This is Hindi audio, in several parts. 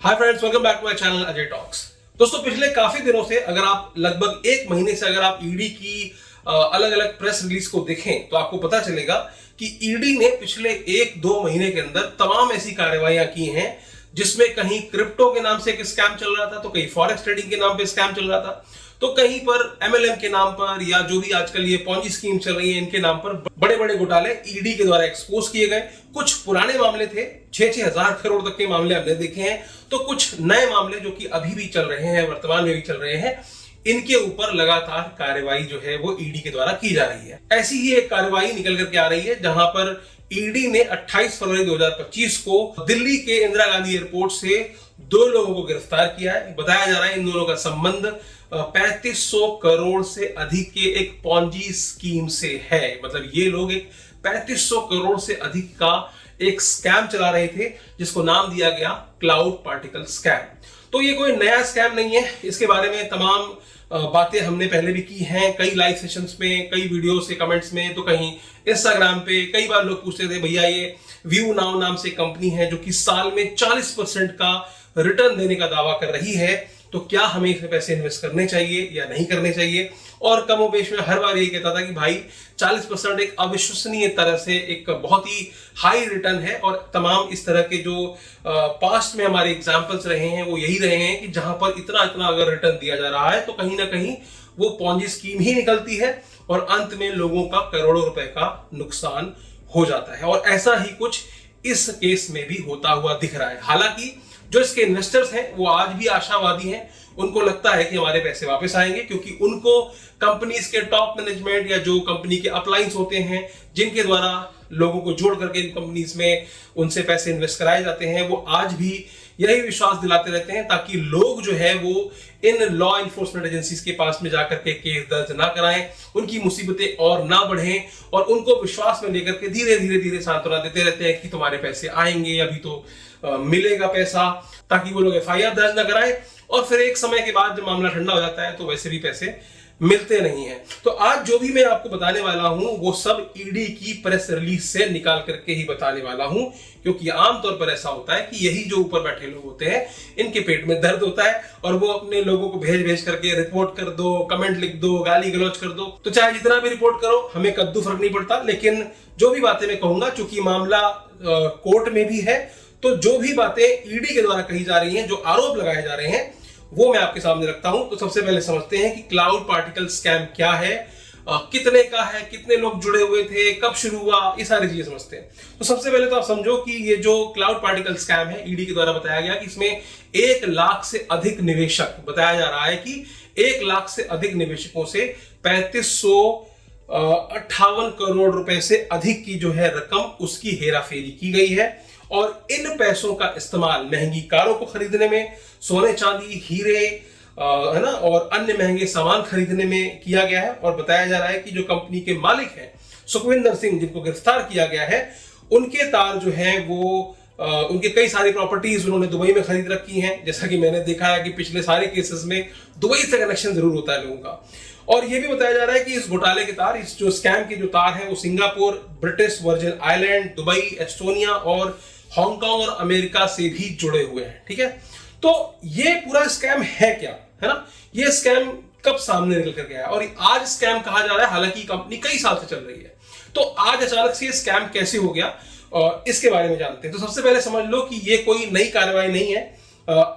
Hi friends, welcome back to my channel Ajay talks. दोस्तों, पिछले काफी दिनों से अगर आप लगभग एक महीने से अगर आप ईडी की अलग अलग प्रेस रिलीज को देखें तो आपको पता चलेगा कि ईडी ने पिछले एक दो महीने के अंदर तमाम ऐसी कार्रवाइयां की हैं जिसमें कहीं क्रिप्टो के नाम से एक स्कैम चल रहा था, तो कहीं फॉरेक्स ट्रेडिंग के नाम पे स्कैम चल रहा था, तो कहीं पर एमएलएम के नाम पर या जो भी आजकल ये पॉन्जी स्कीम चल रही है इनके नाम पर बड़े बड़े घोटाले ईडी के द्वारा एक्सपोज किए गए। कुछ पुराने मामले थे, 6-6 हजार करोड़ तक के मामले हमने देखे हैं, तो कुछ नए मामले जो कि अभी भी चल रहे हैं, वर्तमान में भी चल रहे हैं, इनके ऊपर लगातार कार्रवाई जो है वो ईडी के द्वारा की जा रही है। ऐसी ही एक कार्रवाई निकल करके आ रही है जहां पर ईडी ने 28 फरवरी 2025 को दिल्ली के इंदिरा गांधी एयरपोर्ट से 2 लोगों को गिरफ्तार किया है। बताया जा रहा है इन दोनों का संबंध 3500 करोड़ से अधिक के एक पॉन्जी स्कीम से है। मतलब ये लोग एक 3500 करोड़ से अधिक का एक स्कैम चला रहे थे जिसको नाम दिया गया क्लाउड पार्टिकल स्कैम। तो ये कोई नया स्कैम नहीं है, इसके बारे में तमाम बातें हमने पहले भी की हैं, कई लाइव सेशंस में, कई वीडियो से कमेंट्स में, तो कहीं इंस्टाग्राम पे कई बार लोग पूछते थे भैया ये व्यू नाउ नाम से कंपनी है जो कि साल में 40% का रिटर्न देने का दावा कर रही है, तो क्या हमें इसमें पैसे इन्वेस्ट करने चाहिए या नहीं करने चाहिए। और कमोबेश में हर बार ये कहता था कि भाई 40% एक अविश्वसनीय तरह से एक बहुत ही हाई रिटर्न है, और तमाम इस तरह के जो पास्ट में हमारे एग्जांपल्स रहे हैं वो यही रहे हैं कि जहां पर इतना इतना अगर रिटर्न दिया जा रहा है तो कहीं ना कहीं वो पॉन्जी स्कीम ही निकलती है और अंत में लोगों का करोड़ों रुपए का नुकसान हो जाता है। और ऐसा ही कुछ इस केस में भी होता हुआ दिख रहा है। हालांकि जो इसके इन्वेस्टर्स हैं वो आज भी आशावादी हैं, उनको लगता है कि हमारे पैसे वापस आएंगे, क्योंकि उनको कंपनीज के टॉप मैनेजमेंट या जो कंपनी के अपलाइंस होते हैं जिनके द्वारा लोगों को जोड़ करके इन कंपनीज में उनसे पैसे इन्वेस्ट कराए जाते हैं, वो आज भी यही विश्वास दिलाते रहते हैं ताकि लोग जो है वो इन लॉ इन्फोर्समेंट एजेंसीज के पास में जाकर के केस दर्ज ना कराएं, उनकी मुसीबतें और ना बढ़ें, और उनको विश्वास में लेकर के धीरे धीरे सांत्वना देते रहते हैं कि तुम्हारे पैसे आएंगे, अभी तो मिलेगा पैसा, ताकि वो लोग एफआईआर दर्ज ना कराएं। और फिर एक समय के बाद जब मामला ठंडा हो जाता है तो वैसे भी पैसे मिलते नहीं हैं। तो आज जो भी मैं आपको बताने वाला हूं वो सब ईडी की प्रेस रिलीज से निकाल करके ही बताने वाला हूं, क्योंकि आमतौर पर ऐसा होता है कि यही जो ऊपर बैठे लोग होते हैं इनके पेट में दर्द होता है और वो अपने लोगों को भेज करके रिपोर्ट कर दो, कमेंट लिख दो, गाली गलौज कर दो, तो चाहे जितना भी रिपोर्ट करो हमें कद्दू फर्क नहीं पड़ता। लेकिन जो भी बातें मैं कहूंगा, चूंकि मामला कोर्ट में भी है, तो जो भी बातें ईडी के द्वारा कही जा रही हैं, जो आरोप लगाए जा रहे हैं, वो मैं आपके सामने रखता हूं। तो सबसे पहले समझते हैं कि क्लाउड पार्टिकल स्कैम क्या है, कितने का है, कितने लोग जुड़े हुए थे, कब शुरू हुआ, ये सारी चीजें समझते हैं। तो सबसे पहले तो आप समझो कि ये जो क्लाउड पार्टिकल स्कैम है, ईडी के द्वारा बताया गया कि इसमें 1 लाख से अधिक निवेशक, बताया जा रहा है कि 1 लाख से अधिक निवेशकों से 3558 करोड़ रुपए से अधिक की जो है रकम उसकी हेराफेरी की गई है, और इन पैसों का इस्तेमाल महंगी कारों को खरीदने में, सोने चांदी हीरे है ना, और अन्य महंगे सामान खरीदने में किया गया है। और बताया जा रहा है कि जो कंपनी के मालिक हैं सुखविंदर सिंह, जिनको गिरफ्तार किया गया है, उनके तार जो है वो उनके कई सारी प्रॉपर्टीज उन्होंने दुबई में खरीद रखी हैं। जैसा कि मैंने देखा है कि पिछले सारे केसेस में दुबई से कनेक्शन जरूर होता है लोगों का। और ये भी बताया जा रहा है कि इस घोटाले के तार, इस जो स्कैम के जो तार हैं, वो Singapore, British virgin island, Dubai, Estonia और हांगकांग और अमेरिका से भी जुड़े हुए हैं। ठीक है, तो ये पूरा स्कैम है क्या, है ना, ये स्कैम कब सामने निकल कर गया, और आज स्कैम कहा जा रहा है, हालांकि कंपनी कई साल से चल रही है। तो आज अचानक से ये स्कैम कैसे हो गया, और इसके बारे में जानते हैं। तो सबसे पहले समझ लो कि ये कोई नई कार्रवाई नहीं है,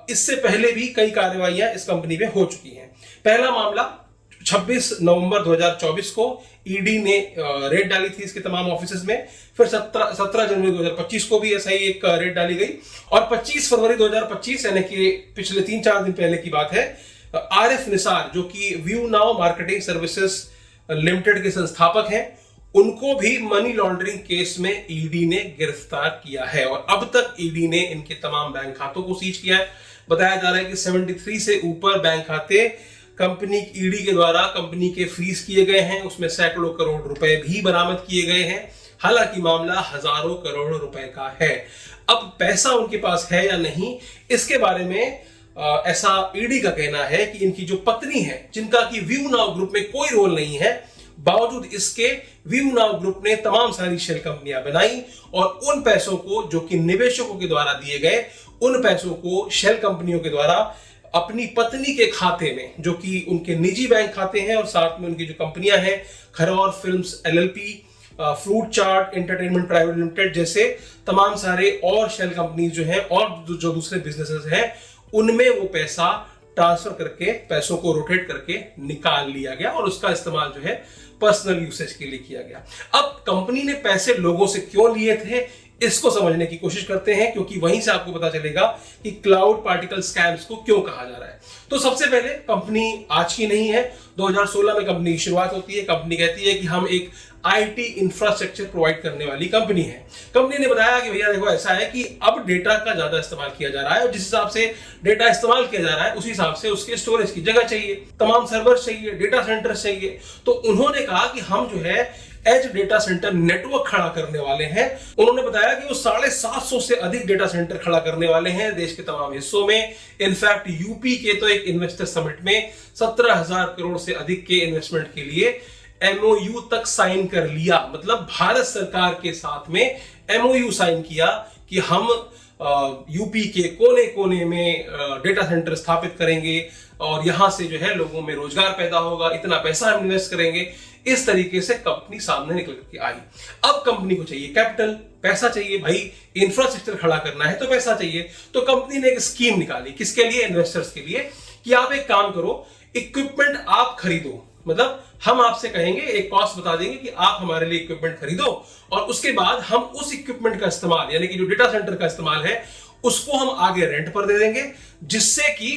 इससे पहले भी कई कार्रवाइयां इस कंपनी में हो चुकी हैं। पहला मामला 26 नवंबर 2024 को ईडी ने रेड डाली थी इसके तमाम ऑफिसेज में। फिर 17 जनवरी 2025 को भी ऐसा ही एक रेड डाली गई, और 25 फरवरी 2025 यानी कि पिछले 3-4 दिन पहले की बात है, आरिफ निसार जो कि view now marketing services limited के संस्थापक हैं, उनको भी मनी लॉन्ड्रिंग केस में ईडी ने गिरफ्तार किया है। और अब तक ईडी ने इनके तमाम बैंक खातों को सीज किया है। बताया जा रहा है कि 73 से ऊपर बैंक खाते कंपनी ईडी के द्वारा कंपनी के फ्रीज किए गए हैं, उसमें सैकड़ों करोड़ रुपए भी बरामद किए गए हैं। हालांकि मामला हजारों करोड़ रुपए का है। अब पैसा उनके पास है या नहीं, इसके बारे में ऐसा ईडी का कहना है कि इनकी जो पत्नी है, जिनका कि व्यू नाउ ग्रुप में कोई रोल नहीं है, बावजूद इसके व्यू नाउ ग्रुप ने तमाम सारी शेल कंपनियां बनाई और उन पैसों को जो कि निवेशकों के द्वारा दिए गए, उन पैसों को शेल कंपनियों के द्वारा अपनी पत्नी के खाते में, जो कि उनके निजी बैंक खाते हैं और साथ में उनकी जो कंपनियां हैं, खरौर films LLP, fruit chart entertainment private limited जैसे तमाम सारे और शेल कंपनीज जो हैं और जो दूसरे बिजनेसेस हैं, उनमें वो पैसा ट्रांसफर करके, पैसों को रोटेट करके निकाल लिया गया और उसका इस्तेमाल जो है पर्सनल यूसेज के लिए किया गया। अब कंपनी ने पैसे लोगों से क्यों लिए थे, इसको समझने की कोशिश करते हैं, क्योंकि वहीं से आपको पता चलेगा कि क्लाउड पार्टिकल स्कैम्स को क्यों कहा जा रहा है। तो सबसे पहले, कंपनी आज की नहीं है, 2016 में कंपनी की शुरुआत होती है। कंपनी कहती है कि हम एक IT इंफ्रास्ट्रक्चर प्रोवाइड करने वाली कंपनी है। कंपनी ने बताया कि भैया देखो, ऐसा है कि अब डेटा का ज्यादा इस्तेमाल किया जा रहा है और जिस हिसाब से डेटा इस्तेमाल किया जा रहा है उस हिसाब से उसके स्टोरेज की जगह चाहिए, तमाम सर्वर्स चाहिए, डेटा सेंटर चाहिए। तो उन्होंने कहा कि हम जो है एज डेटा सेंटर नेटवर्क खड़ा करने वाले हैं। उन्होंने बताया कि वो 750 से अधिक डेटा सेंटर खड़ा करने वाले हैं देश के तमाम हिस्सों में। इनफैक्ट यूपी के तो एक इन्वेस्टर समिट में 17,000 करोड़ से अधिक के इन्वेस्टमेंट के लिए MOU तक साइन कर लिया। मतलब भारत सरकार के साथ में MOU साइन किया कि हम यूपी के कोने कोने में डेटा सेंटर स्थापित करेंगे और यहां से जो है लोगों में रोजगार पैदा होगा, इतना पैसा हम इन्वेस्ट करेंगे। इस तरीके से कंपनी सामने निकल के आई। अब कंपनी को चाहिए कैपिटल, पैसा चाहिए भाई, इंफ्रास्ट्रक्चर खड़ा करना है तो पैसा चाहिए। तो कंपनी ने एक स्कीम निकाली, किसके लिए? इन्वेस्टर्स के लिए, कि आप एक काम करो, इक्विपमेंट आप खरीदो। मतलब हम आपसे कहेंगे, एक कॉस्ट बता देंगे कि आप हमारे लिए इक्विपमेंट खरीदो और उसके बाद हम उस इक्विपमेंट का इस्तेमाल, यानी कि जो डेटा सेंटर का इस्तेमाल है, उसको हम आगे रेंट पर दे देंगे, जिससे कि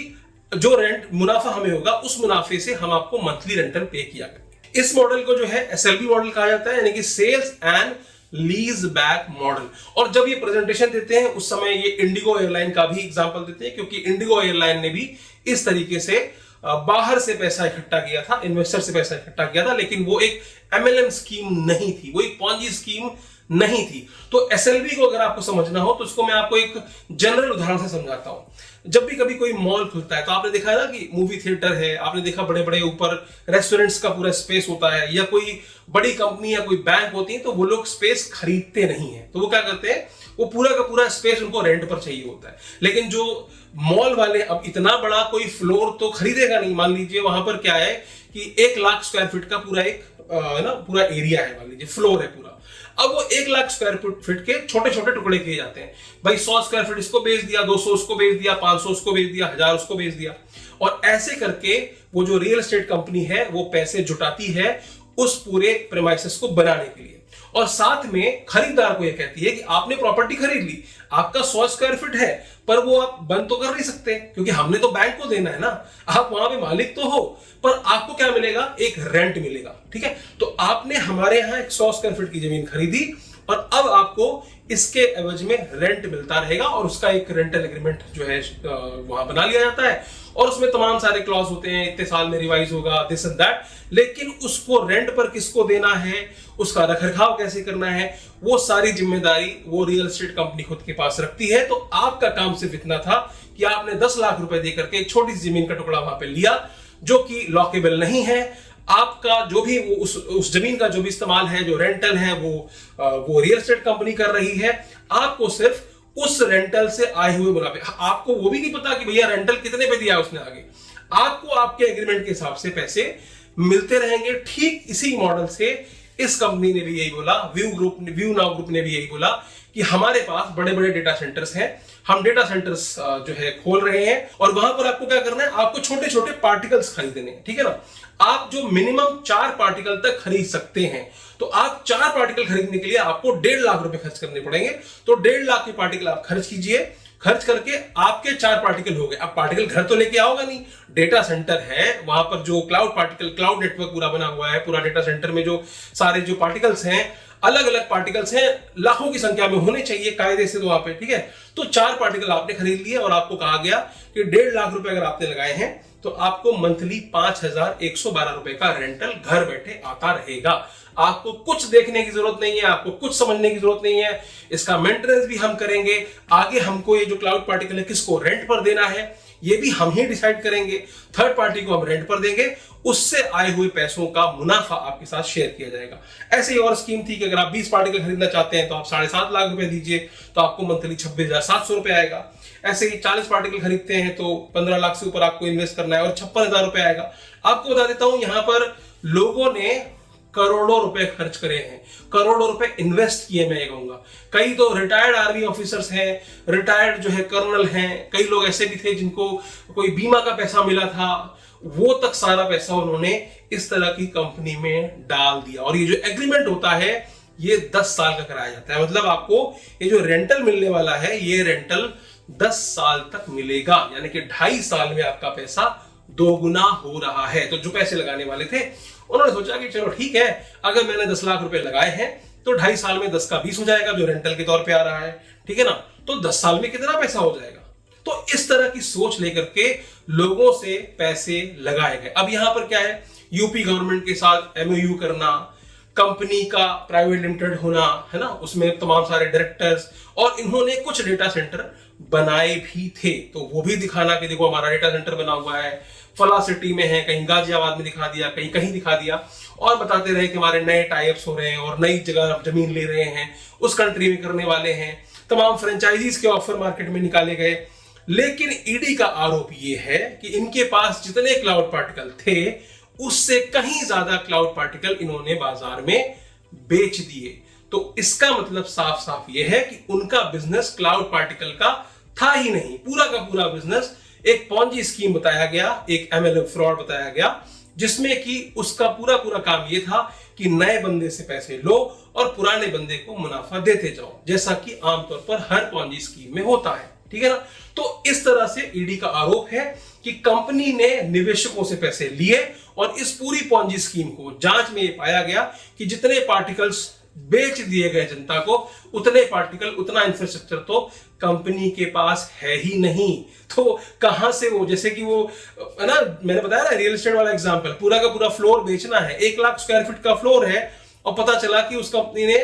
जो रेंट मुनाफा हमें होगा उस मुनाफे से हम आपको मंथली रेंटल पे किया करेंगे। इस मॉडल को जो है SLB मॉडल कहा जाता है, यानी कि sales and lease back model. और जब ये प्रेजेंटेशन देते हैं उस समय ये इंडिगो एयरलाइन का भी एग्जांपल देते हैं, क्योंकि इंडिगो एयरलाइन ने भी इस तरीके से बाहर से पैसा इकट्ठा किया था, इन्वेस्टर से पैसा इकट्ठा किया था, लेकिन वो एक MLM स्कीम नहीं थी, वो एक पॉन्जी स्कीम नहीं थी। तो SLB को अगर आपको समझना हो तो उसको मैं आपको एक जनरल उदाहरण से समझाता हूं। जब भी कभी कोई मॉल खुलता है तो आपने देखा है ना कि मूवी थिएटर है, आपने देखा बड़े बड़े ऊपर रेस्टोरेंट्स का पूरा स्पेस होता है, या कोई बड़ी कंपनी या कोई बैंक होती है तो वो लोग स्पेस खरीदते नहीं है, तो वो क्या करते हैं, वो पूरा का पूरा स्पेस उनको रेंट पर चाहिए होता है। लेकिन जो मॉल वाले, अब इतना बड़ा कोई फ्लोर तो खरीदेगा नहीं। मान लीजिए वहां पर क्या है कि 1 लाख स्क्वायर फीट का पूरा एक पूरा एरिया है, मान लीजिए फ्लोर है पूरा। अब वो 1 लाख स्क्वायर फीट के छोटे छोटे टुकड़े किए जाते हैं। भाई 100 स्क्वायर फीट इसको बेच दिया, 200 उसको बेच दिया, 500 उसको बेच दिया, 1000 उसको बेच दिया, और ऐसे करके वो जो रियल एस्टेट कंपनी है वो पैसे जुटाती है उस पूरे प्रेमाइसेस को बनाने के लिए। और साथ में खरीदार को ये कहती है कि आपने प्रॉपर्टी खरीद ली, आपका 100 स्क्वायर फीट है, पर वो आप बंद तो कर नहीं सकते क्योंकि हमने तो बैंक को देना है ना, आप वहां पे मालिक तो हो, पर आपको क्या मिलेगा, एक रेंट मिलेगा। ठीक है, तो आपने हमारे यहाँ एक 100 स्क्वायर फीट की जमीन खरीदी और अब आपको इसके एवज में रेंट मिलता रहेगा, और उसका एक रेंटल एग्रीमेंट जो है वहां बना लिया जाता है और उसमें तमाम सारे क्लॉज होते हैं, इतने साल में रिवाइज होगा, दिस एंड दैट। लेकिन उसको रेंट पर किसको देना है, उसका रखरखाव कैसे करना है, वो सारी जिम्मेदारी वो रियल एस्टेट कंपनी खुद के पास रखती है। तो आपका काम सिर्फ इतना था कि आपने 10 लाख रुपए देकर के एक छोटी सी जमीन का टुकड़ा वहां पे लिया जो कि लॉकेबल नहीं है। आपका जो भी वो उस जमीन का जो भी इस्तेमाल है, जो रेंटल है, वो रियल एस्टेट कंपनी कर रही है। आपको सिर्फ उस रेंटल से आए हुए मुनाफे, आपको वो भी नहीं पता कि भैया रेंटल कितने पे दिया उसने आगे, आपको आपके एग्रीमेंट के हिसाब से पैसे मिलते रहेंगे। ठीक इसी मॉडल से इस कंपनी ने भी यही बोला, व्यू नाउ ग्रुप ने भी यही बोला कि हमारे पास बड़े बड़े डेटा सेंटर्स हैं, हम डेटा सेंटर्स जो है खोल रहे हैं और वहां पर आपको क्या करना है, आपको छोटे छोटे पार्टिकल्स खरीदने हैं। ठीक है ना, आप जो मिनिमम 4 पार्टिकल तक खरीद सकते हैं, तो आप 4 पार्टिकल खरीदने के लिए आपको 1.5 लाख रुपए खर्च करने पड़ेंगे। तो 1.5 लाख के पार्टिकल आप खर्च कीजिए, खर्च करके आपके 4 पार्टिकल हो गए। अब पार्टिकल घर तो लेके आओगे नहीं, डेटा सेंटर है वहां पर जो क्लाउड नेटवर्क पूरा बना हुआ है, पूरा डेटा सेंटर में जो सारे जो पार्टिकल्स हैं, अलग अलग पार्टिकल्स हैं, लाखों की संख्या में होने चाहिए कायदे से तो वहां पे। ठीक है, तो 4 पार्टिकल आपने खरीद लिए और आपको कहा गया कि 1.5 लाख रुपए अगर आपने लगाए हैं तो आपको मंथली 5,112 रुपए का रेंटल घर बैठे आता रहेगा। आपको कुछ देखने की जरूरत नहीं है, आपको कुछ समझने की जरूरत नहीं है, इसका मेंटेनेंस भी हम करेंगे। आगे हमको ये जो क्लाउड पार्टिकल है किसको रेंट पर देना है, ये भी हम ही डिसाइड करेंगे, थर्ड पार्टी को हम रेंट पर देंगे, उससे आए हुए पैसों का मुनाफा आपके साथ शेयर किया जाएगा। ऐसे ही और स्कीम थी कि अगर आप 20 पार्टिकल खरीदना चाहते हैं तो आप 7.5 लाख रुपए दीजिए, तो आपको मंथली 26,700 रुपए आएगा। ऐसे ही 40 पार्टिकल खरीदते हैं तो 15 लाख से ऊपर आपको इन्वेस्ट करना है और 56,000 रुपए आएगा। आपको बता देता हूं, यहां पर लोगों ने करोड़ों रुपए खर्च करे हैं, करोड़ों रुपए इन्वेस्ट किए, मैं ये कहूंगा। कई तो रिटायर्ड आर्मी ऑफिसर्स हैं, रिटायर्ड जो है कर्नल हैं, कई लोग ऐसे भी थे जिनको कोई बीमा का पैसा मिला था, वो तक सारा पैसा उन्होंने इस तरह की कंपनी में डाल दिया। और ये जो एग्रीमेंट होता है ये 10 साल का कराया जाता है, मतलब आपको ये जो रेंटल मिलने वाला है ये रेंटल 10 साल तक मिलेगा, यानी कि 2.5 साल में आपका पैसा दोगुना हो रहा है। तो जो पैसे लगाने वाले थे उन्होंने सोचा कि चलो ठीक है, अगर मैंने 10 लाख रुपए लगाए हैं तो 2.5 साल में 10 का 20 हो जाएगा, जो रेंटल के तौर पे आ रहा है, ठीक है ना, तो 10 साल में कितना पैसा हो जाएगा। तो इस तरह की सोच लेकर के लोगों से पैसे लगाए गए। अब यहां पर क्या है, यूपी गवर्नमेंट के साथ एमओयू करना, कंपनी का प्राइवेट लिमिटेड होना, है ना, उसमें तमाम सारे डायरेक्टर्स, और इन्होंने कुछ डेटा सेंटर बनाए भी थे, तो वो भी दिखाना कि देखो हमारा डेटा सेंटर बना हुआ है, फला सिटी में है, कहीं गाजियाबाद में दिखा दिया, कहीं कहीं दिखा दिया, और बताते रहे कि हमारे नए टाइप्स हो रहे हैं और नई जगह जमीन ले रहे हैं, उस कंट्री में करने वाले हैं। तमाम फ्रेंचाइजीज के ऑफर मार्केट में निकाले गए। लेकिन ईडी का आरोप यह है कि इनके पास जितने क्लाउड पार्टिकल थे उससे कहीं ज्यादा क्लाउड पार्टिकल इन्होंने बाजार में बेच दिए। तो इसका मतलब साफ साफ यह है कि उनका बिजनेस क्लाउड पार्टिकल का था ही नहीं, पूरा का पूरा बिजनेस एक पॉन्जी स्कीम बताया गया, एक एमएलएम फ्रॉड बताया गया, जिसमें कि उसका पूरा पूरा काम यह था कि नए बंदे से पैसे लो और पुराने बंदे को मुनाफा देते जाओ, जैसा कि आमतौर पर हर पॉन्जी स्कीम में होता है, ठीक है ना। तो इस तरह से ईडी का आरोप है कि कंपनी ने निवेशकों से पैसे लिए और इस पूरी पॉन्जी स्कीम को जांच में यह पाया गया कि जितने पार्टिकल्स बेच दिए गए जनता को, उतने पार्टिकल, उतना इंफ्रास्ट्रक्चर तो कंपनी के पास है ही नहीं। तो कहां से वो, जैसे कि वो है ना, मैंने बताया ना रियल एस्टेट वाला एग्जांपल, पूरा का पूरा फ्लोर बेचना है, 1 लाख स्क्वायर फीट का फ्लोर है, और पता चला कि उस कंपनी ने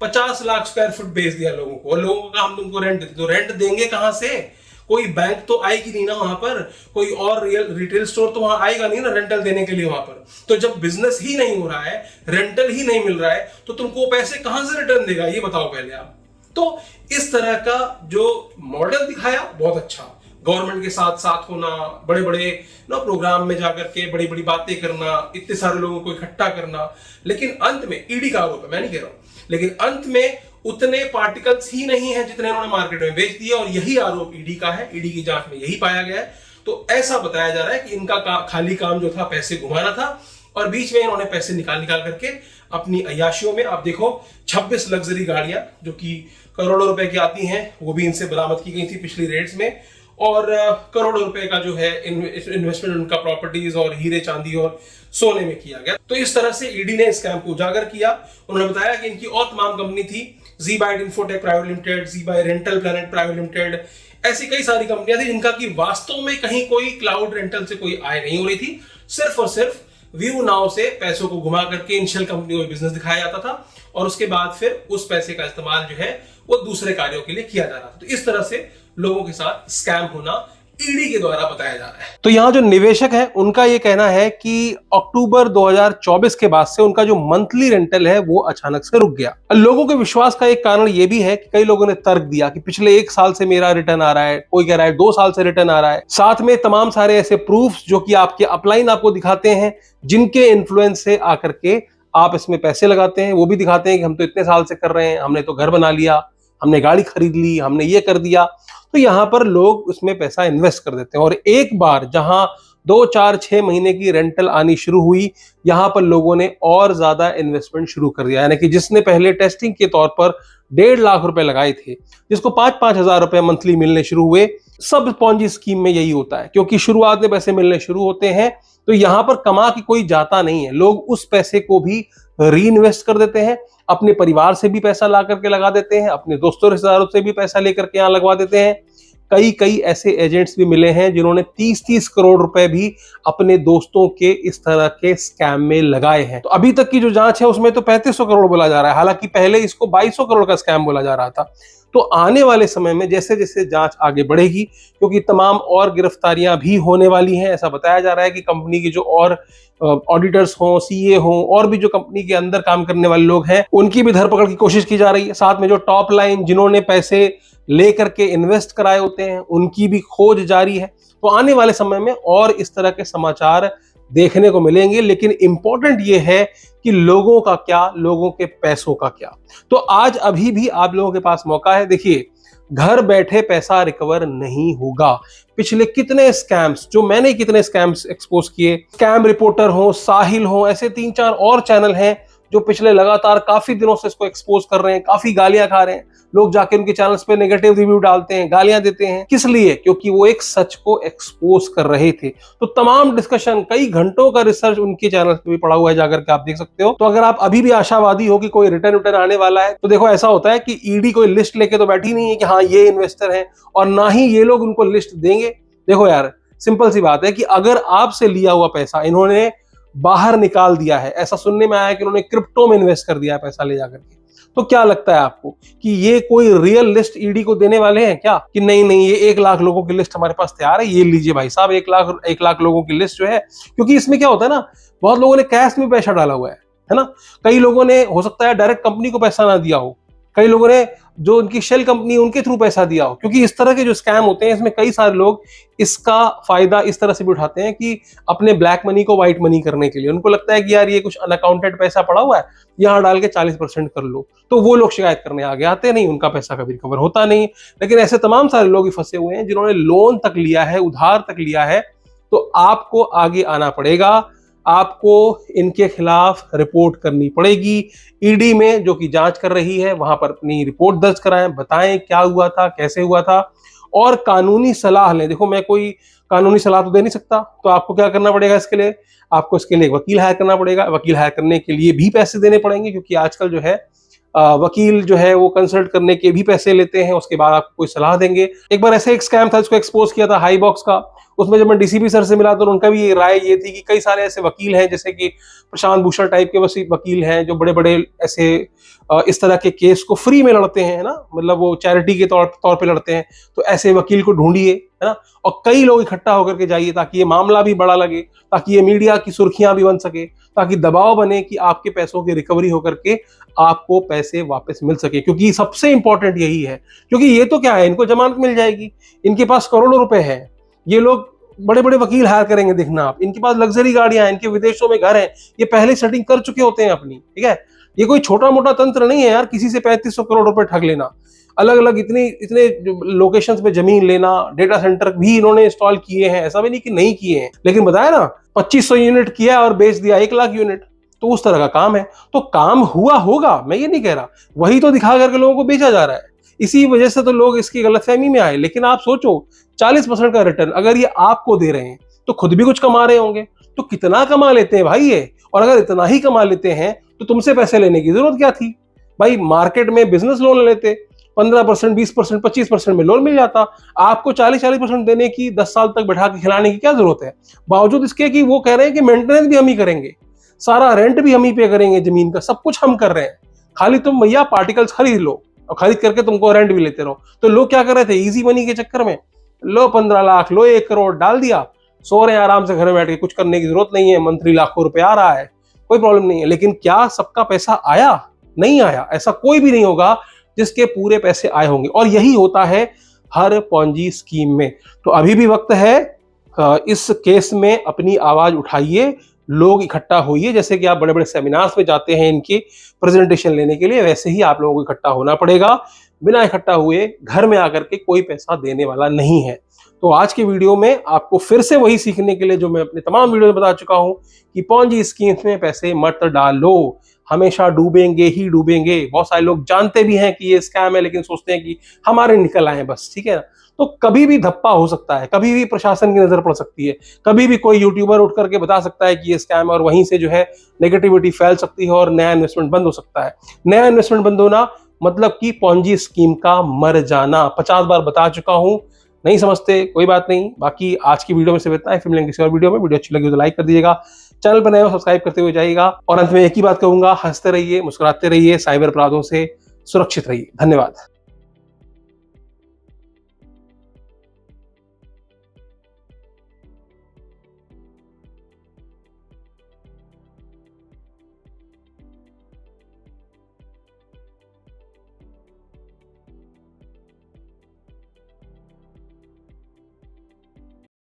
50 लाख स्क्वायर फीट बेच दिया लोगों को, और लोगों का हम तुमको रेंट देते, तो रेंट देंगे कहां से? कोई बैंक तो आएगी नहीं ना वहां पर, कोई और रिटेल स्टोर तो वहां आएगा नहीं ना रेंटल देने के लिए वहां पर। तो जब बिजनेस ही नहीं हो रहा है, रेंटल ही नहीं मिल रहा है, तो तुमको पैसे कहां से रिटर्न देगा, ये बताओ पहले आप। तो इस तरह का जो मॉडल दिखाया बहुत अच्छा, गवर्नमेंट के साथ साथ होना, बड़े बड़े प्रोग्राम में जाकर के बड़ी बड़ी बातें करना, इतने सारे लोगों को इकट्ठा करना, लेकिन अंत में ईडी का आरोप है, मैं नहीं कह रहा हूं, लेकिन अंत में उतने पार्टिकल्स ही नहीं है जितने उन्होंने मार्केट में बेच दिया, और यही आरोप ईडी का है, ईडी की जांच में यही पाया गया है। तो ऐसा बताया जा रहा है कि इनका खाली काम जो था पैसे घुमाना था, और बीच में इन्होंने पैसे निकाल करके अपनी अय्याशियों में, आप देखो 26 लग्जरी गाड़ियां जो कि करोड़ों रुपए की आती हैं, वो भी इनसे बरामद की गई थी पिछली रेड्स में, और करोड़ों रुपए का जो है इन्वेस्टमेंट उनका प्रॉपर्टीज और हीरे चांदी और सोने में किया गया। तो इस तरह से ईडी ने स्कैम को उजागर किया। उन्होंने बताया कि इनकी और तमाम कंपनी थी, ZBite infotech private limited, ZBite rental planet private limited, ऐसी कई सारी कंपनियां थी जिनका की वास्तव में कहीं कोई क्लाउड रेंटल से कोई आय नहीं हो रही थी, सिर्फ और सिर्फ व्यू नाउ से पैसों को घुमा करके इनिशियल कंपनी को बिजनेस दिखाया जाता था, और उसके बाद फिर उस पैसे का इस्तेमाल जो है वो दूसरे कार्यों के लिए किया जा रहा था। तो इस तरह से लोगों के साथ स्कैम होना ईडी के द्वारा बताया जा रहा है। तो यहाँ जो निवेशक है उनका ये कहना है कि अक्टूबर 2024 के बाद से उनका जो मंथली रेंटल है वो अचानक से रुक गया। लोगों के विश्वास का एक कारण ये भी है कि कई लोगों ने तर्क दिया कि पिछले 1 साल से मेरा रिटर्न आ रहा है, कोई कह रहा है 2 साल से रिटर्न आ रहा है, साथ में तमाम सारे ऐसे प्रूफ जो कि आपके अपलाइन आपको दिखाते हैं, जिनके इन्फ्लुएंस से आकर के आप इसमें पैसे लगाते हैं, वो भी दिखाते हैं कि हम तो इतने साल से कर रहे हैं, हमने तो घर बना लिया, हमने गाड़ी खरीद ली, हमने ये कर दिया। तो यहां पर लोग उसमें पैसा इन्वेस्ट कर देते हैं, और एक बार जहां 2, 4, 6 महीने की रेंटल आनी शुरू हुई, यहां पर लोगों ने और ज्यादा इन्वेस्टमेंट शुरू कर दिया। यानी कि जिसने पहले टेस्टिंग के तौर पर 1.5 लाख रुपए लगाए थे, जिसको 5-5 हजार रुपए मंथली मिलने शुरू हुए, सब पॉन्जी स्कीम में यही होता है, क्योंकि शुरुआत में पैसे मिलने शुरू होते हैं तो यहां पर कमा के कोई जाता नहीं है, लोग उस पैसे को भी री इन्वेस्ट कर देते हैं, अपने परिवार से भी पैसा ला करके लगा देते हैं, अपने दोस्तों रिश्तेदारों से भी पैसा लेकर के यहां लगवा देते हैं, कई कई ऐसे एजेंट्स भी मिले हैं जिन्होंने 30-30 करोड़ रुपए भी अपने दोस्तों के इस तरह के स्कैम में लगाए हैं। तो अभी तक की जो जांच है उसमें तो 3500 करोड़ बोला जा रहा है, हालांकि पहले इसको 2200 करोड़ का स्कैम बोला जा रहा था। तो आने वाले समय में जैसे जैसे जांच आगे बढ़ेगी, क्योंकि तमाम और गिरफ्तारियां भी होने वाली हैं, ऐसा बताया जा रहा है कि कंपनी की जो और ऑडिटर्स हों, सीए हों, और भी जो कंपनी के अंदर काम करने वाले लोग हैं, उनकी भी धरपकड़ की कोशिश की जा रही है। साथ में जो टॉप लाइन जिन्होंने पैसे लेकर के इन्वेस्ट कराए होते हैं, उनकी भी खोज जारी है। तो आने वाले समय में और इस तरह के समाचार देखने को मिलेंगे, लेकिन इंपॉर्टेंट ये है कि लोगों का क्या, लोगों के पैसों का क्या। तो आज अभी भी आप लोगों के पास मौका है। देखिए, घर बैठे पैसा रिकवर नहीं होगा। पिछले कितने स्कैम्स, जो मैंने कितने स्कैम्स एक्सपोज किए, स्कैम रिपोर्टर हो, साहिल हो, ऐसे 3-4 और चैनल हैं जो पिछले लगातार काफी दिनों से इसको एक्सपोज कर रहे हैं, काफी गालियां खा रहे हैं। लोग जाके उनके चैनल्स पे नेगेटिव रिव्यू डालते हैं, गालियां देते हैं। किस लिए? क्योंकि वो एक सच को एक्सपोज कर रहे थे। तो तमाम डिस्कशन, कई घंटों का रिसर्च उनके चैनल पे भी पड़ा हुआ है, जाकर के आप देख सकते हो। तो अगर आप अभी भी आशावादी हो कि कोई रिटर्न आने वाला है, तो देखो ऐसा होता है कि ईडी कोई लिस्ट लेके तो बैठी नहीं है कि हाँ ये इन्वेस्टर है, और ना ही ये लोग उनको लिस्ट देंगे। देखो यार, सिंपल सी बात है कि अगर आपसे लिया हुआ पैसा इन्होंने बाहर निकाल दिया है, ऐसा सुनने में आया कि उन्होंने क्रिप्टो में इन्वेस्ट कर दिया है पैसा ले जाकर के, तो क्या लगता है आपको कि ये कोई रियल लिस्ट ईडी को देने वाले हैं क्या? कि नहीं नहीं, ये 1 लाख लोगों की लिस्ट हमारे पास तैयार है, ये लीजिए भाई साहब 1 लाख लोगों की लिस्ट जो है। क्योंकि इसमें क्या होता है ना, बहुत लोगों ने कैश में पैसा डाला हुआ है ना। कई लोगों ने हो सकता है डायरेक्ट कंपनी को पैसा ना दिया हो, कई लोगों ने जो उनकी शेल कंपनी उनके थ्रू पैसा दिया हो। क्योंकि इस तरह के जो स्कैम होते हैं, इसमें कई सारे लोग इसका फायदा इस तरह से भी उठाते हैं कि अपने ब्लैक मनी को व्हाइट मनी करने के लिए उनको लगता है कि यार ये कुछ अनअकाउंटेड पैसा पड़ा हुआ है, यहां डाल के 40% कर लो, तो वो लोग शिकायत करने आगे आते नहीं, उनका पैसा कभी रिकवर होता नहीं। लेकिन ऐसे तमाम सारे लोग फंसे हुए हैं जिन्होंने लोन तक लिया है, उधार तक लिया है। तो आपको आगे आना पड़ेगा, आपको इनके खिलाफ रिपोर्ट करनी पड़ेगी। ईडी में जो कि जांच कर रही है, वहां पर अपनी रिपोर्ट दर्ज कराएं, बताएं क्या हुआ था, कैसे हुआ था, और कानूनी सलाह लें। देखो, मैं कोई कानूनी सलाह तो दे नहीं सकता, तो आपको क्या करना पड़ेगा इसके लिए? आपको इसके लिए वकील हायर करना पड़ेगा। वकील हायर करने के लिए भी पैसे देने पड़ेंगे, क्योंकि आजकल जो है वकील जो है वो कंसल्ट करने के भी पैसे लेते हैं, उसके बाद आपको कोई सलाह देंगे। एक बार ऐसे एक स्कैम था, इसको एक्सपोज किया था हाई बॉक्स का। उसमें जब मैं डीसीपी सर से मिला तो उनका भी राय ये थी कि कई सारे ऐसे वकील हैं, जैसे कि प्रशांत भूषण टाइप के वकील हैं, जो बड़े बड़े ऐसे इस तरह के केस को फ्री में लड़ते हैं, है ना, मतलब वो चैरिटी के तौर पे लड़ते हैं। तो ऐसे वकील को ढूंढिए, है ना, और कई लोग इकट्ठा होकर के जाइए, ताकि ये मामला भी बड़ा लगे, ताकि ये मीडिया की सुर्खियां भी बन सके, ताकि दबाव बने कि आपके पैसों की रिकवरी होकर के आपको पैसे वापस मिल सके। क्योंकि सबसे इंपॉर्टेंट यही है, क्योंकि ये तो क्या है, इनको जमानत मिल जाएगी, इनके पास करोड़ों रुपए हैं, ये लोग बड़े बड़े वकील हायर करेंगे। देखना आप, इनके पास लग्जरी गाड़ियां हैं, इनके विदेशों में घर हैं, ये पहले सेटिंग कर चुके होते हैं अपनी, ठीक है। ये कोई छोटा मोटा तंत्र नहीं है यार, किसी से 3500 करोड़ रुपए ठग लेना, अलग अलग इतने लोकेशंस पे जमीन लेना, डेटा सेंटर भी इन्होंने इंस्टॉल किए हैं, ऐसा भी नहीं कि नहीं किए हैं। लेकिन बताया ना, 2500 यूनिट किया और बेच दिया 1 लाख यूनिट, तो उस तरह का काम है। तो काम हुआ होगा, मैं ये नहीं कह रहा, वही तो दिखा करके लोगों को बेचा जा रहा है। इसी वजह से तो लोग इसकी गलतफहमी में आए। लेकिन आप सोचो, 40% का रिटर्न अगर ये आपको दे रहे हैं, तो खुद भी कुछ कमा रहे होंगे। तो कितना कमा लेते हैं भाई ये? और अगर इतना ही कमा लेते हैं तो तुमसे पैसे लेने की जरूरत क्या थी भाई? मार्केट में बिजनेस लोन लेते, 15%, 20%, 25% में लोन मिल जाता। आपको 40% देने की, 10 साल तक बैठा के खिलाने की क्या जरूरत है? बावजूद इसके कि वो कह रहे हैं कि मेंटेनेंस भी हम ही करेंगे, सारा रेंट भी हम ही पे करेंगे, जमीन का सब कुछ हम कर रहे हैं, खाली तुम भैया पार्टिकल्स खरीद लो, और खरीद करके तुमको रेंट भी लेते रहो। तो लोग क्या कर रहे थे, इजी मनी के चक्कर में लो 15 लाख, लो 1 करोड़ डाल दिया, सो रहे हैं आराम से घर में बैठ के, कुछ करने की जरूरत नहीं है, मंथली लाखों रुपए आ रहा है, कोई प्रॉब्लम नहीं है। लेकिन क्या सबका पैसा आया? नहीं आया। ऐसा कोई भी नहीं होगा जिसके पूरे पैसे आए होंगे, और यही होता है हर पॉन्जी स्कीम में। तो अभी भी वक्त है, इस केस में अपनी आवाज उठाइए, लोग इकट्ठा होइए। जैसे कि आप बड़े बड़े सेमिनार्स में जाते हैं इनके प्रेजेंटेशन लेने के लिए, वैसे ही आप लोगों को इकट्ठा होना पड़ेगा। बिना इकट्ठा हुए घर में आकर के कोई पैसा देने वाला नहीं है। तो आज की वीडियो में आपको फिर से वही सीखने के लिए जो मैं अपने तमाम वीडियो में बता चुका हूं कि पॉन्जी स्कीम्स में पैसे मत डालो, हमेशा डूबेंगे ही डूबेंगे। बहुत सारे लोग जानते भी हैं कि ये स्कैम है, लेकिन सोचते हैं कि हमारे निकल आए बस, ठीक है ना। तो कभी भी धप्पा हो सकता है, कभी भी प्रशासन की नजर पड़ सकती है, कभी भी कोई यूट्यूबर उठ करके बता सकता है कि ये स्कैम है, और वहीं से जो है नेगेटिविटी फैल सकती है और नया इन्वेस्टमेंट बंद हो सकता है। नया इन्वेस्टमेंट बंद होना मतलब कि पॉन्जी स्कीम का मर जाना। 50 बार बता चुका हूं, नहीं समझते कोई बात नहीं। बाकी आज की वीडियो में सिर्फ इतना है, फिर मिलेंगे किसी और वीडियो में। वीडियो अच्छी लगी तो लाइक कर दीजिएगा, चैनल पर नए हो सब्सक्राइब करते हुए जाइएगा। और अंत में एक ही बात कहूंगा, हंसते रहिए, मुस्कुराते रहिए, साइबर अपराधों से सुरक्षित रहिए। धन्यवाद।